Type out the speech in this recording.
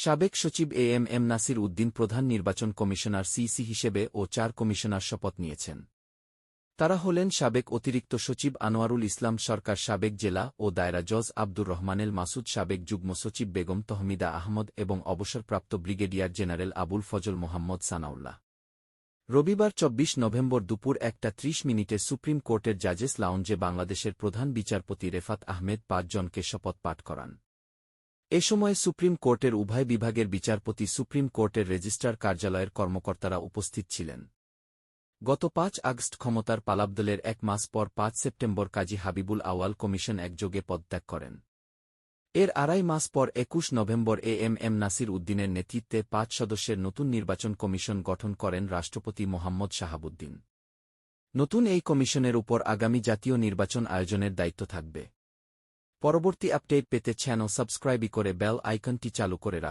সাবেক সচিব এএমএম নাসির উদ্দিন প্রধান নির্বাচন কমিশনার সিইসি হিসেবে ও ৪ কমিশনার শপথ নিয়েছেন। তারা হলেন সাবেক অতিরিক্ত সচিব আনোয়ারুল ইসলাম সরকার, সাবেক জেলা ও দায়রা জজ আব্দুর রহমানেল মাসুদ, সাবেক যুগ্ম সচিব বেগম তহমিদা আহমদ এবং অবসরপ্রাপ্ত ব্রিগেডিয়ার জেনারেল আবুল ফজল মোহাম্মদ সানাউল্লাহ। রবিবার ২৪ নভেম্বর দুপুর ১টা ৩০ সুপ্রিম কোর্টের জাজেস লাউঞ্জে বাংলাদেশের প্রধান বিচারপতি রেফাত আহমেদ ৫ জনকে শপথ পাঠ করান। এ সময় সুপ্রিম কোর্টের উভয় বিভাগের বিচারপতি, সুপ্রিম কোর্টের রেজিস্ট্রার কার্যালয়ের কর্মকর্তারা উপস্থিত ছিলেন। গত ৫ আগস্ট ক্ষমতার পালাবদলের ১ মাস পর ৫ সেপ্টেম্বর কাজী হাবিবুল আউয়াল কমিশন একযোগে পদত্যাগ করেন। এর আড়াই মাস পর ২১ নভেম্বর এএমএম নাসির উদ্দিনের নেতৃত্বে ৫ সদস্যের নতুন নির্বাচন কমিশন গঠন করেন রাষ্ট্রপতি মোহাম্মদ শাহাবুদ্দিন। নতুন এই কমিশনের উপর আগামী জাতীয় নির্বাচন আয়োজনের দায়িত্ব থাকবে। পরবর্তী আপডেট পেতে চ্যানেল সাবস্ক্রাইব করে বেল আইকনটি চালু করে রাখুন।